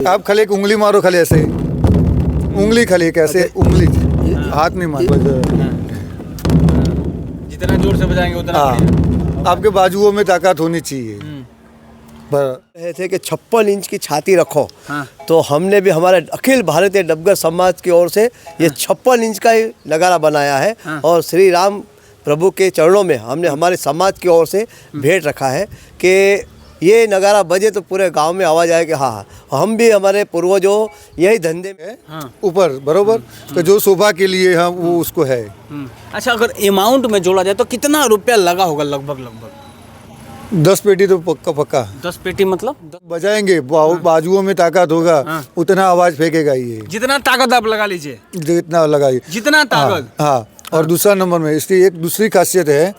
आप खाली एक उंगली मारो, खाली ऐसे उंगली, खाली कैसे उंगली, हाथ नहीं मारो। जितना जोर से बजाएंगे उतना हाँ, आपके बाजुओं में ताकत होनी चाहिए। कहे थे कि 56 इंच की छाती रखो। हाँ। तो हमने भी हमारे अखिल भारतीय डबगर समाज की ओर से ये 56 इंच का ही नगारा बनाया है। हाँ। और श्री राम प्रभु के चरणों में हमने हमारे समाज की ओर से भेंट रखा है कि ये नगारा बजे तो पूरे गांव में आवाज़ आए कि हाँ हम भी हमारे पूर्वजों यही धंधे में हाँ। ऊपर बरोबर, तो जो शोभा के लिए हम वो उसको है। अच्छा, अगर अमाउंट में जोड़ा जाए तो कितना रुपया लगा होगा लगभग? 10 पेटी तो पक्का पक्का। 10 पेटी मतलब बजाएंगे, बाजुओं में ताकत होगा, उतना आवाज फेंकेगा ये। जितना ताकत आप लगा लीजिए, जितना लगाइए, जितना ताकत। हाँ। और दूसरा नंबर में इसकी एक दूसरी खासियत है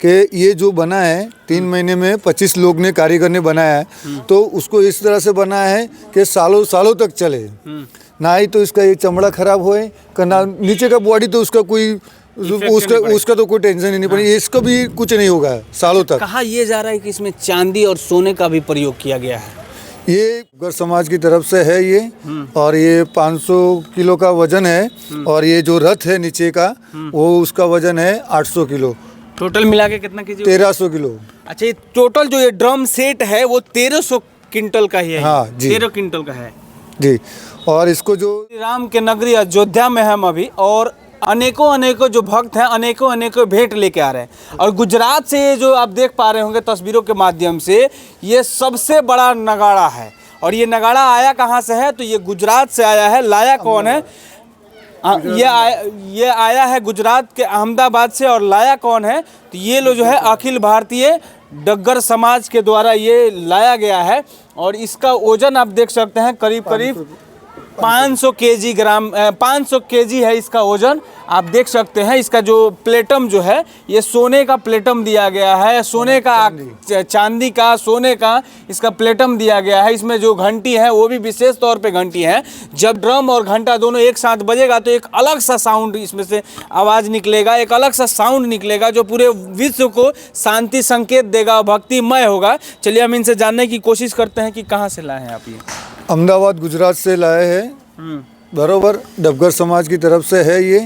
कि ये जो बना है 3 महीने में 25 लोग ने, कारीगर ने बनाया है, तो उसको इस तरह से बनाया है कि सालों सालों तक चले। ना ही तो इसका ये चमड़ा खराब होए, ना नीचे का बॉडी तो उसका कोई उसका तो कोई टेंशन ही नहीं पड़ी। इसका भी कुछ नहीं होगा सालों तक। कहा यह जा रहा है कि इसमें चांदी और सोने का भी प्रयोग किया गया है। ये डबगर समाज की तरफ से है ये, और ये 500 किलो का वजन है, और ये जो रथ है नीचे का वो उसका वजन है 800 किलो। टोटल मिला के कितना केजी? 1300 किलो। अच्छा, ये टोटल जो ये ड्रम सेट है वो 1300 क्विंटल का ही है। हाँ जी, 13 क्विंटल का है जी। और इसको जो राम के नगरी अयोध्या में हम अभी, और अनेकों जो भक्त हैं अनेकों भेंट लेके आ रहे हैं। और गुजरात से ये जो आप देख पा रहे होंगे तस्वीरों के माध्यम से, ये सबसे बड़ा नगाड़ा है। और ये नगाड़ा आया कहाँ से है? तो ये गुजरात से आया है। लाया कौन है? ये आया है गुजरात के अहमदाबाद से। और लाया कौन है? तो ये लोग जो है अखिल भारतीय डबगर समाज के द्वारा ये लाया गया है। और इसका वजन आप देख सकते हैं करीब 500 केजी है इसका वजन। आप देख सकते हैं इसका जो प्लेटम जो है ये सोने का प्लेटम दिया गया है, सोने का चांदी का सोने का इसका प्लेटम दिया गया है। इसमें जो घंटी है वो भी विशेष तौर पे घंटी है। जब ड्रम और घंटा दोनों एक साथ बजेगा तो एक अलग सा साउंड इसमें से आवाज़ निकलेगा, एक अलग सा साउंड निकलेगा जो पूरे विश्व को शांति संकेत देगा, भक्तिमय होगा। चलिए हम इनसे जानने की कोशिश करते हैं कि कहाँ से लाए हैं आप ये। अहमदाबाद गुजरात से लाए हैं बरोबर, डबगर समाज की तरफ से है ये।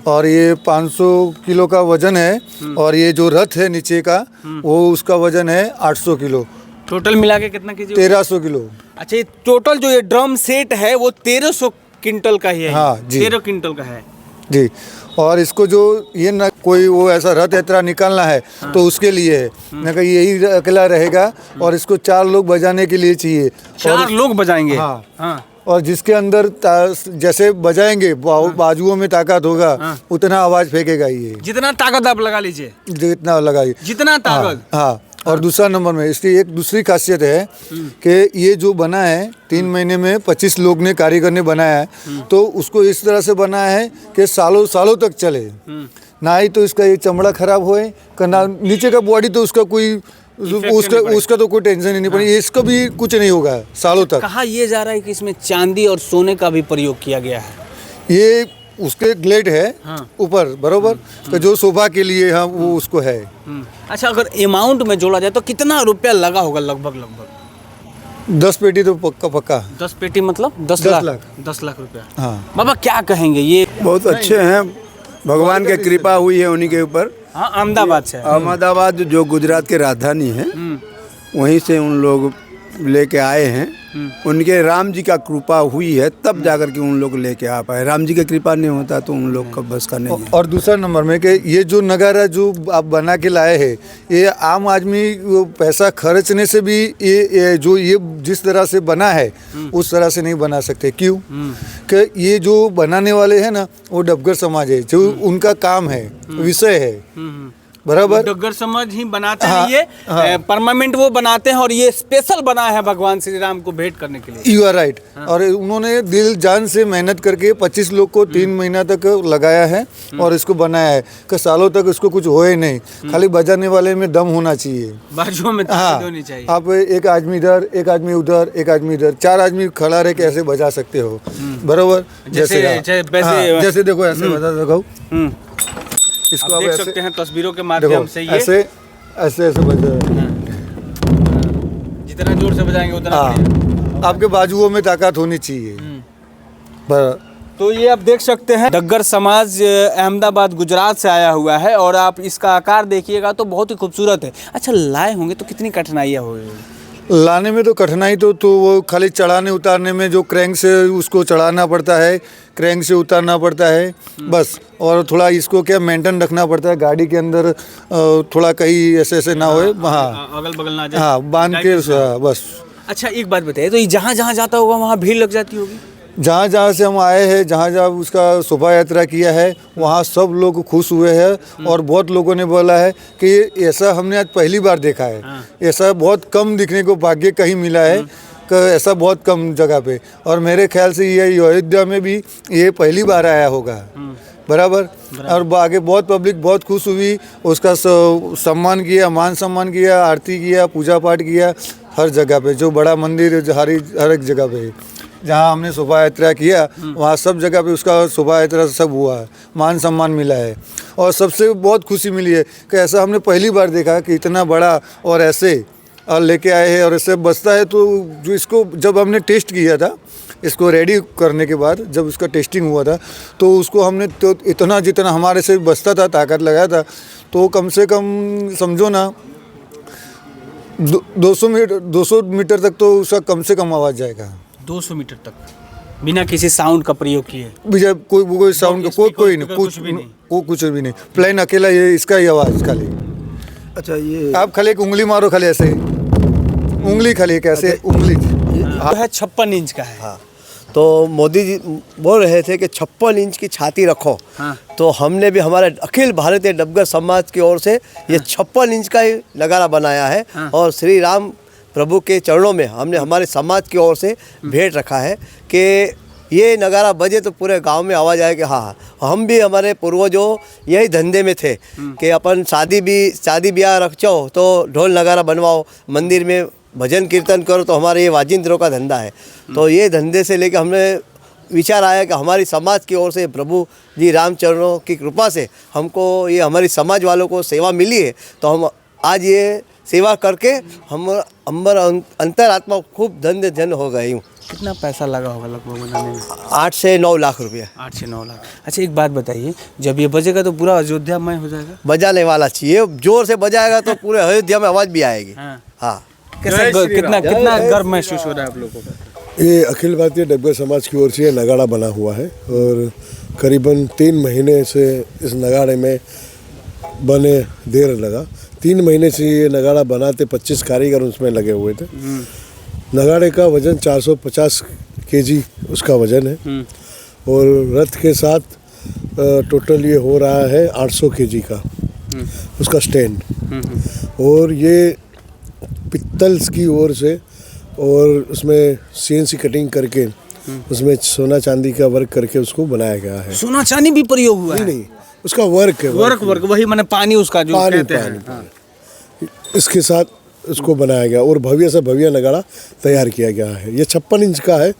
और ये 500 किलो का वजन है, और ये जो रथ है नीचे का वो उसका वजन है 800 किलो। टोटल मिला के कितना केजी? 1300 किलो। अच्छा, ये टोटल जो ये ड्रम सेट है वो 1300 क्विंटल का ही है। हाँ जी, 13 क्विंटल का है जी। और इसको जो ये ना कोई वो ऐसा रथ यात्रा निकालना है तो उसके लिए है, ना कि यही अकेला रहेगा। और इसको 4 लोग बजाने के लिए चाहिए। 4 लोग बजाएंगे। हाँ, हाँ। और जिसके अंदर जैसे बजाएंगे बाजुओं में ताकत होगा, उतना आवाज फेंकेगा ये। जितना ताकत आप लगा लीजिए, जितना लगाइए, जितना ताकत। हाँ। और दूसरा नंबर में इसकी एक दूसरी खासियत है कि ये जो बना है 3 महीने में 25 लोग ने, कारीगर ने बनाया है, तो उसको इस तरह से बनाया है कि सालों सालों तक चले। ना ही तो इसका ये चमड़ा खराब होए, ना नीचे का बॉडी तो उसका कोई उसका तो कोई टेंशन ही नहीं पड़ी। इसका भी कुछ नहीं होगा सालों तक। कहा यह जा रहा है कि इसमें चांदी और सोने का भी प्रयोग किया गया है। ये उसके ग्लेड है ऊपर बरोबर, तो जो शोभा के लिए हम वो उसको है। अच्छा, अगर अमाउंट में जोड़ा जाए तो कितना रुपया लगा होगा लगभग? 10 पेटी तो पक्का पक्का। 10 पेटी मतलब 10 लाख। 10 लाख रुपया। हाँ बाबा क्या कहेंगे? ये बहुत अच्छे हैं, भगवान की कृपा हुई है उन्हीं के ऊपर। हाँ, अहमदाबाद से। अहमदाबाद जो गुजरात की राजधानी है, वहीं से उन लोग लेके आए हैं। उनके राम जी का कृपा हुई है तब जाकर के उन लोग लेके आ पाए। राम जी की कृपा नहीं होता तो उन लोग का बस का नहीं है। और दूसरा नंबर में कि ये जो नगारा जो आप बना के लाए हैं, ये आम आदमी पैसा खर्चने से भी ये जो ये जिस तरह से बना है उस तरह से नहीं बना सकते। क्यों? कि ये जो बनाने वाले हैं ना वो डबगर समाज है, जो उनका काम है, विषय है बराबर। डबगर समाज ही बनाते हैं ये। परमानेंट वो बनाते हैं, और ये स्पेशल बना है भगवान श्री राम को भेंट करने के लिए। You are right. और उन्होंने दिल जान से मेहनत करके 25 लोग को 3 महीना तक लगाया है और इसको बनाया है कि सालों तक इसको कुछ होए नहीं। खाली बजाने वाले में दम होना चाहिए, बाजुओं में ताकत होनी चाहिए। आप एक आदमी इधर, एक आदमी उधर, एक आदमी इधर, 4 आदमी खड़ा रह के ऐसे बजा सकते हो बराबर। जैसे देखो ऐसे बजा सको। इसको आप देख सकते हैं तस्वीरों के माध्यम से। ये ऐसे बजा, जितना जोर से बजाएंगे उतना। आपके बाजुओं में ताकत होनी चाहिए। पर तो ये आप देख सकते हैं डग्गर समाज अहमदाबाद गुजरात से आया हुआ है और आप इसका आकार देखिएगा तो बहुत ही खूबसूरत है। अच्छा, लाए होंगे तो कितनी कठिनाइयाँ हुई? लाने में तो कठिनाई तो वो खाली चढ़ाने उतारने में जो क्रैंक से उसको चढ़ाना पड़ता है, क्रैंक से उतारना पड़ता है बस। और थोड़ा इसको क्या मेंटेन रखना पड़ता है गाड़ी के अंदर, थोड़ा कहीं ऐसे ना होए, हाँ अगल बगल ना जाए, हाँ बांध के बस। अच्छा, एक बात बताइए, तो ये जहाँ जहाँ जाता होगा वहाँ भीड़ लग जाती होगी? जहाँ जहाँ से हम आए हैं, जहाँ जहाँ उसका शोभा यात्रा किया है, वहाँ सब लोग खुश हुए हैं और बहुत लोगों ने बोला है कि ऐसा हमने आज पहली बार देखा है। ऐसा बहुत कम दिखने को भाग्य कहीं मिला है, ऐसा बहुत कम जगह पे। और मेरे ख्याल से ये अयोध्या में भी ये पहली बार आया होगा, बराबर। और आगे बहुत पब्लिक बहुत खुश हुई, उसका सम्मान किया, मान सम्मान किया, आरती किया, पूजा पाठ किया, हर जगह पे जो बड़ा मंदिर हर एक जगह पे जहाँ हमने शोभा यात्रा किया वहाँ सब जगह पे उसका शोभा यात्रा सब हुआ है, मान सम्मान मिला है। और सबसे बहुत खुशी मिली है कि ऐसा हमने पहली बार देखा कि इतना बड़ा और ऐसे और लेके आए हैं और ऐसे बसता है। तो जो इसको जब हमने टेस्ट किया था, इसको रेडी करने के बाद जब उसका टेस्टिंग हुआ था तो उसको हमने तो इतना जितना हमारे से बसता था, ताकत लगाया था, तो कम से कम समझो ना 200 मीटर तक तो उसका कम से कम आवाज़ जाएगा। 200 मीटर तक बिना किसी साउंड का प्रयोग किए? विजय कोई साउंड का कोई नहीं, कुछ भी नहीं, प्लेन अकेला ये इसका ही आवाज़ खाली। अच्छा, ये आप खाली एक उंगली मारो, खाली ऐसे उंगली खाली कैसे उंगली जो है 56 इंच का है। हाँ, तो मोदी जी बोल रहे थे कि 56 इंच की छाती रखो। हाँ। तो हमने भी हमारे अखिल भारतीय डग्गर समाज की ओर से ये 56 इंच का ही नगारा बनाया है। हाँ। और श्री राम प्रभु के चरणों में हमने हमारे समाज की ओर से भेंट रखा है कि ये नगारा बजे तो पूरे गांव में आवाज़ आए कि हाँ, हम भी हमारे पूर्वजों यही धंधे में थे कि अपन शादी ब्याह रखो तो ढोल नगारा बनवाओ, मंदिर में भजन कीर्तन करो, तो हमारे ये वाजिंत्रों का धंधा है। तो ये धंधे से लेकर हमने विचार आया कि हमारी समाज की ओर से प्रभु जी रामचरणों की कृपा से हमको ये हमारी समाज वालों को सेवा मिली है, तो हम आज ये सेवा करके हम अंतरात्मा खूब धन हो गए हूँ। कितना पैसा लगा होगा लगभग बनाने में? 8 से 9 लाख रुपया। 8 से 9 लाख। अच्छा, एक बात बताइए, जब ये बजेगा तो पूरा अयोध्यामय हो जाएगा? बजाने वाला चाहिए, जोर से बजाएगा तो पूरे अयोध्या में आवाज़ भी आएगी। हाँ। कितना गर्व महसूस हो रहा है आप लोगों को? ये अखिल भारतीय डग्गर समाज की ओर से ये नगाड़ा बना हुआ है और करीबन 3 महीने से इस नगाड़े में बने देर लगा। 3 महीने से ये नगाड़ा बनाते 25 कारीगर उसमें लगे हुए थे। नगाड़े का वज़न 450 केजी उसका वज़न है और रथ के साथ टोटल ये हो रहा है 800 केजी का उसका स्टैंड। और ये पित्तल की ओर से और उसमें CNC कटिंग करके उसमें सोना चांदी का वर्क करके उसको बनाया गया है। सोना चांदी भी प्रयोग हुआ है? नहीं, उसका वर्क है, वर्क वही मैंने पानी उसका जो कहते हैं। पानी। इसके साथ उसको बनाया गया और भव्य से भव्य नगाड़ा तैयार किया गया है। ये 56 इंच का है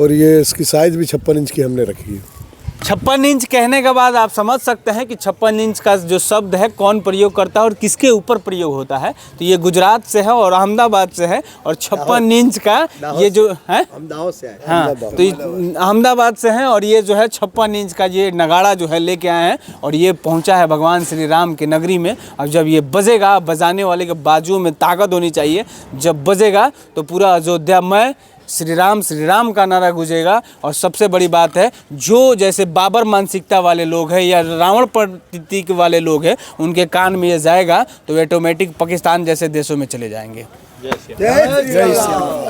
और ये इसकी साइज भी 56 इंच की हमने रखी है। 56 इंच कहने के बाद आप समझ सकते हैं कि 56 इंच का जो शब्द है कौन प्रयोग करता है और किसके ऊपर प्रयोग होता है। तो ये गुजरात से है और अहमदाबाद से है और 56 इंच का ये जो है अहमदाबाद से आए। हाँ, तो अहमदाबाद से हैं और ये जो है 56 इंच का ये नगाड़ा जो है लेके आए हैं और ये पहुंचा है भगवान श्री राम की नगरी में। अब जब ये बजेगा, बजाने वाले के बाजुओं में ताकत होनी चाहिए, जब बजेगा तो पूरा अयोध्या में श्री राम का नारा गूंजेगा। और सबसे बड़ी बात है, जो जैसे बाबर मानसिकता वाले लोग हैं या रावण प्रतीक वाले लोग हैं, उनके कान में ये जाएगा तो ऑटोमेटिक पाकिस्तान जैसे देशों में चले जाएंगे। जय श्री राम।